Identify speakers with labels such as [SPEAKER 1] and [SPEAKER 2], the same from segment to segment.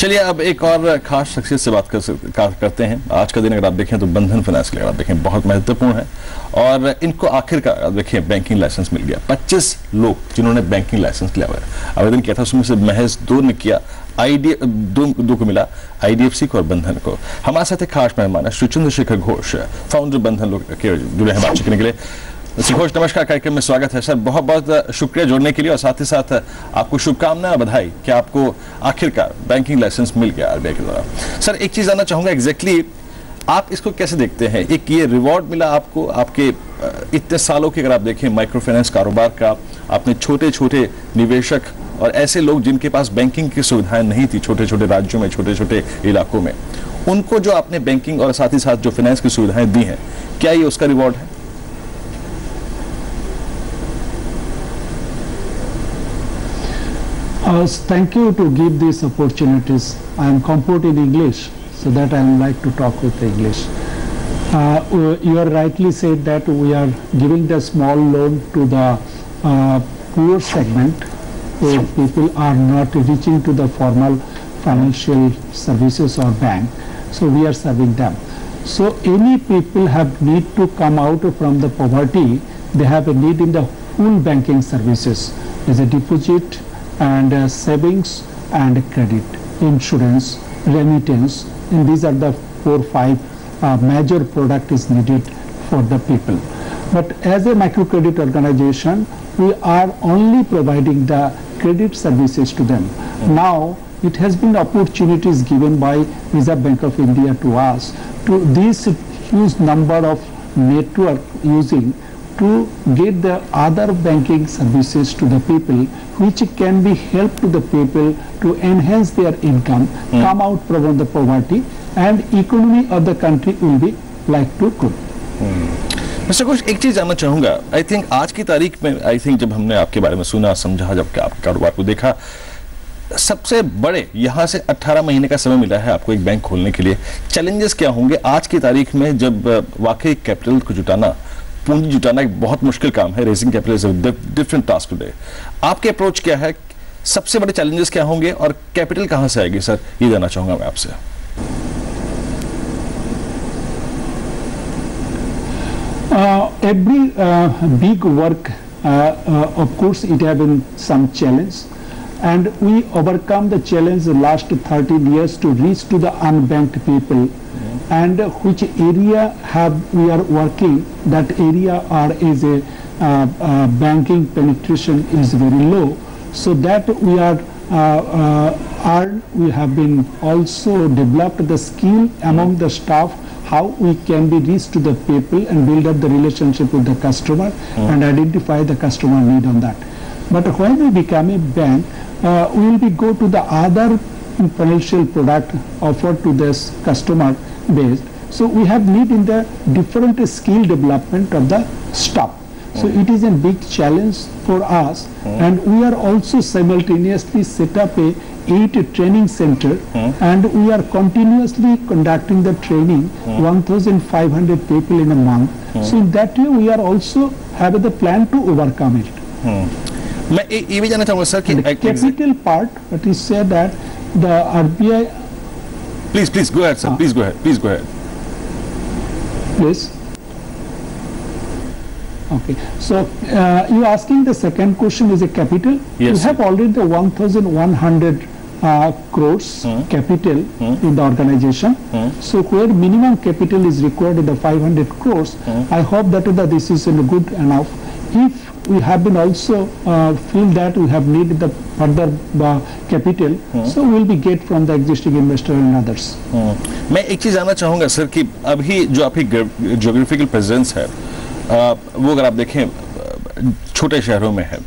[SPEAKER 1] चलिए अब एक और खास शख्सियत से बात करते हैं। आज का दिन अगर आप देखें तो बंधन फाइनेंस के लिए आप देखें बहुत महत्वपूर्ण है और इनको आखिरकार देखें बैंकिंग लाइसेंस मिल गया। 25 लोग जिन्होंने बैंकिंग लाइसेंस लिया हुआ है, आवेदन किया था, उसमें से महज 2 ने किया, दो को मिला, IDFC को और बंधन को। हमारे साथ एक खास मेहमान है श्री चंद्रशेखर घोष, फाउंडर बंधन लोग के जुड़े हैं बातचीत करने के लिए। श्री घोष नमस्कार, कार्यक्रम में स्वागत है सर। बहुत बहुत शुक्रिया जुड़ने के लिए और साथ ही साथ आपको शुभकामनाएं, बधाई कि आपको आखिरकार बैंकिंग लाइसेंस मिल गया RBI के द्वारा। सर एक चीज जानना चाहूंगा, एग्जैक्टली आप इसको कैसे देखते हैं? एक ये रिवॉर्ड मिला आपको आपके इतने सालों के, अगर आप देखें माइक्रो फाइनेंस कारोबार का, आपने छोटे छोटे निवेशक और ऐसे लोग जिनके पास बैंकिंग की सुविधाएं नहीं थी, छोटे छोटे राज्यों में, छोटे छोटे इलाकों में, उनको जो आपने बैंकिंग और साथ ही साथ जो फाइनेंस की सुविधाएं दी हैं, क्या ये उसका रिवॉर्ड है?
[SPEAKER 2] Thank you to give these opportunities. I am comfort in English, so that I would like to talk with English. You are rightly said that we are giving the small loan to the poor segment, where people are not reaching to the formal financial services or bank. So we are serving them. So any people have need to come out from the poverty, they have a need in the full banking services. As a deposit and savings and credit, insurance, remittance, and these are the 4-5 major product is needed for the people. But as a microcredit organization, we are only providing the credit services to them. Now it has been opportunities given by Reserve Bank of India to us to this huge number of network using to get the other banking services to the people, which can be help to the people to enhance their income, come out from the poverty, and economy of the country will be like to grow.
[SPEAKER 1] Mister Ghosh, एक चीज जानना चाहूंगा, I think आज की तारीख में, I think जब हमने आपके बारे में सुना समझा, जब आपके कारोबार को देखा, सबसे बड़े यहाँ से 18 महीने का समय मिला है आपको एक बैंक खोलने के लिए। चैलेंजेस क्या होंगे आज की तारीख में, जब वाकई कैपिटल को जुटाना, पूंजी जुटाना एक बहुत मुश्किल काम है? Raising capital is a different task today. आपके अप्रोच क्या है? सबसे बड़े चैलेंजेस क्या होंगे और कैपिटल कहां से आएगी सर, ये जानना चाहूंगा मैं आपसे।
[SPEAKER 2] Every big work, of course it have been some challenge, and we overcome the challenge the last 13 years to reach to the unbanked people. And which area we are working, that area is a banking penetration is very low, so that we have been also developed the skill among the staff how we can be reached to the people and build up the relationship with the customer and identify the customer need on that. But when we become a bank, we will be go to the other financial product offered to this customer based. So we have need in the different skill development of the staff. So it is a big challenge for us, and we are also simultaneously set up a 8 training center, and we are continuously conducting the training 1,500 people in a month. So in that way we are also have the plan to overcome it.
[SPEAKER 1] मैं ये भी जानना चाहूंगा sir कि
[SPEAKER 2] capital part, but he said that the RBI.
[SPEAKER 1] Please go ahead, sir. Please go ahead.
[SPEAKER 2] Please. Okay. So you asking the second question is a capital.
[SPEAKER 1] Yes.
[SPEAKER 2] We have already the 1,100 crores capital in the organization. So where minimum capital is required in the 500 crores, I hope that this is good enough. If we have been also feel that we have needed the further capital, so we will be get from the existing investor and others.
[SPEAKER 1] मैं एक चीज जानना चाहूंगा sir कि अभी जो आपकी geographical presence है, वो अगर आप देखें छोटे शहरों में है,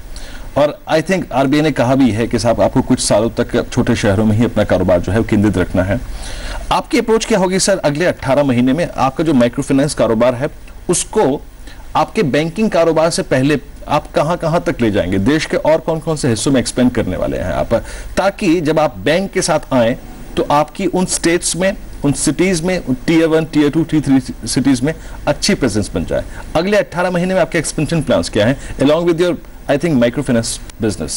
[SPEAKER 1] और आई थिंक RBI ने कहा भी है कि साहब आपको कुछ सालों तक छोटे शहरों में ही अपना कारोबार जो है वो केंद्रित रखना है। आपकी अप्रोच क्या होगी सर अगले 18 महीने में? आपका जो माइक्रो फाइनेंस कारोबार है उसको आपके बैंकिंग कारोबार से पहले आप कहां तक ले जाएंगे? देश के और कौन कौन से हिस्सों में एक्सपेंड करने वाले हैं आप, ताकि जब आप बैंक के साथ आए तो आपकी उन स्टेट्स में, उन सिटीज में, Tier 1, Tier 2, Tier 3 सिटीज में अच्छी प्रेजेंस बन जाए? अगले 18 महीने में आपके एक्सपेंशन प्लान्स क्या हैं along with your I think microfinance business?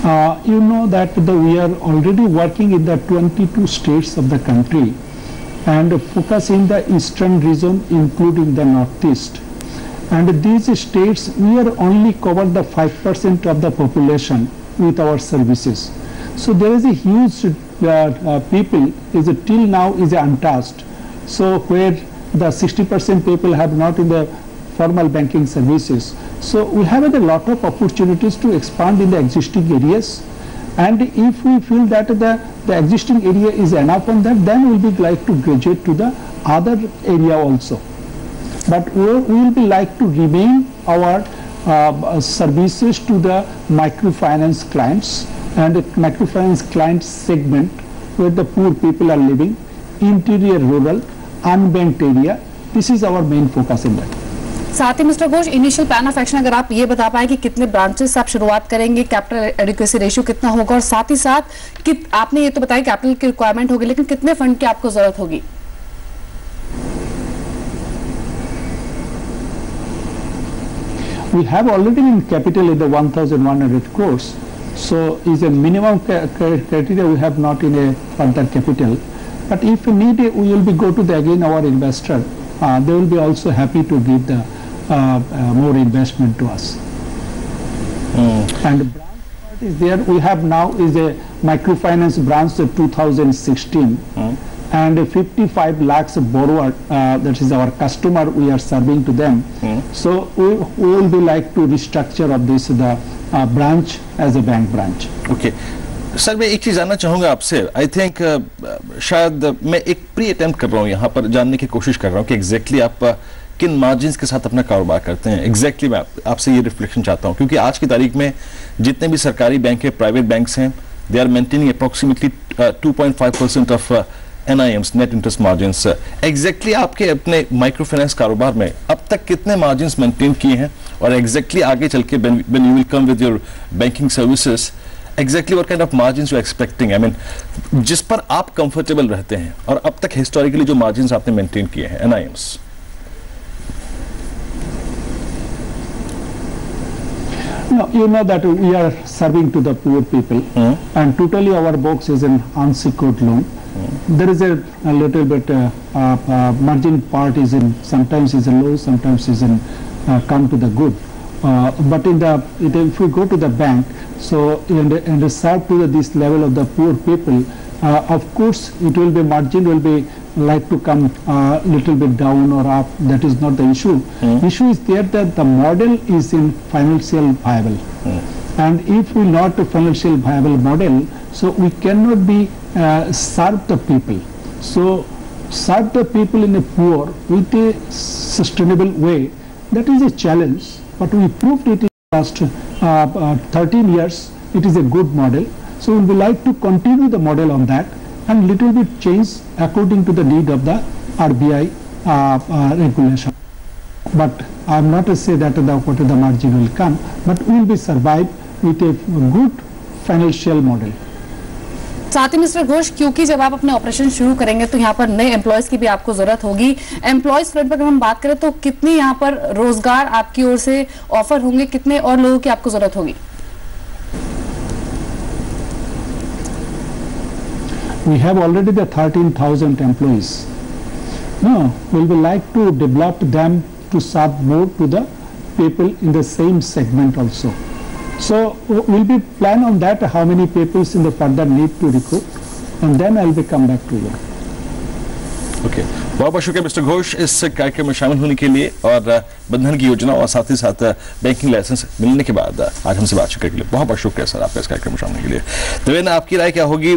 [SPEAKER 2] You know that we are already working in the 22 states of the country and focus in the eastern region, including the northeast. And these states, we are only cover the 5% of the population with our services. So there is a huge people is till now is untouched. So where the 60% people have not in the formal banking services. So we have a lot of opportunities to expand in the existing areas. And if we feel that the existing area is enough on that, then we will be like to graduate to the other area also. But we will be like to remain our services to the microfinance clients and the microfinance client segment where the poor people are living, interior rural, unbanked area. This is our main focus in that.
[SPEAKER 3] साथ ही mister Ghosh, initial plan of action अगर आप ये बता पाए कि कितने branches आप शुरुआत करेंगे, कैपिटल एडिक्वेसी रेशियो कितना होगा, और साथ ही साथ आपने ये तो बताया कैपिटल की रिक्वायरमेंट होगी, लेकिन कितने फंड की आपको जरूरत होगी?
[SPEAKER 2] We have already in capital in the 1,100 crores. So is a minimum criteria we have not in a further capital. But if we need it, we will be go to the again our investor. They will be also happy to give the more investment to us. And the branch part is there. We have now is a microfinance branch of 2016. And 55 lakhs of borrower, that is our customer, we are serving to them. So we will be like to restructure of this branch as a bank branch.
[SPEAKER 1] Okay. Sir मैं एक चीज जानना चाहूंगा आपसे. I think शायद मैं एक pre attempt कर रहा हूं यहाँ पर जानने की कोशिश कर रहा हूं कि एग्जैक्टली आप किन मार्जिन्स के साथ अपना कारोबार करते हैं. एग्जैक्टली मैं आपसे ये रिफ्लेक्शन चाहता हूं, क्योंकि आज की तारीख में जितने भी सरकारी बैंक है, प्राइवेट बैंक्स हैं, they are maintaining approximately 2.5% of NIMs, net interest margins. Exactly आपके अपने माइक्रो फाइनेंस कारोबार में अब तक कितने मार्जिन्स मेंटेन किए हैं, और एग्जैक्टली आगे चल के when you will come with your banking services, exactly what kind of margins you expecting, I mean जिस पर आप कंफर्टेबल रहते हैं, और अब तक हिस्टोरिकली जो मार्जिन्स आपने मेंटेन किए हैं NIMs?
[SPEAKER 2] No, you know that we are serving to the poor people, and totally our books is an unsecured loan. There is a little bit margin part is in, sometimes is a low, sometimes is in come to the good. But in the if we go to the bank, so and serve to this level of the poor people, of course it will be margin will be like to come little bit down or up. That is not the issue. Issue is there that the model is in financial viable, and if we not a financial viable model, so we cannot be serve the people. So serve the people in a poor with a sustainable way, that is a challenge, but we proved it in the last 13 years. It is a good model. So we would like to continue the model on that and little bit change according to the need of the RBI regulation. But I am not to say that what the margin will come, but we will be survive with a good financial model.
[SPEAKER 3] साथ ही mister Ghosh, क्योंकि जब आप अपने operation शुरू करेंगे तो यहाँ पर नए एम्प्लॉयज की भी आपको जरूरत होगी. एम्प्लॉयज फ्रंट पर अगर हम बात करें तो कितने यहाँ पर रोजगार आपकी ओर से ऑफर होंगे, कितने और लोगों की आपको जरूरत होगी?
[SPEAKER 2] We have already the 13,000 employees. No, we will like to develop them to serve more to the people in the same segment also. So we'll be plan on that how many people in the further need to recruit, and then I'll be come back to you.
[SPEAKER 1] Okay. बहुत बहुत शुक्रिया mister Ghosh इस कार्यक्रम में शामिल होने के लिए, और बंधन की योजना और साथ ही साथ बैंकिंग लाइसेंस मिलने के बाद आज हमसे बातचीत करने के लिए बहुत बहुत शुक्रिया सर आपका इस कार्यक्रम में शामिल होने के लिए. देवेंद्र, आपकी राय क्या होगी?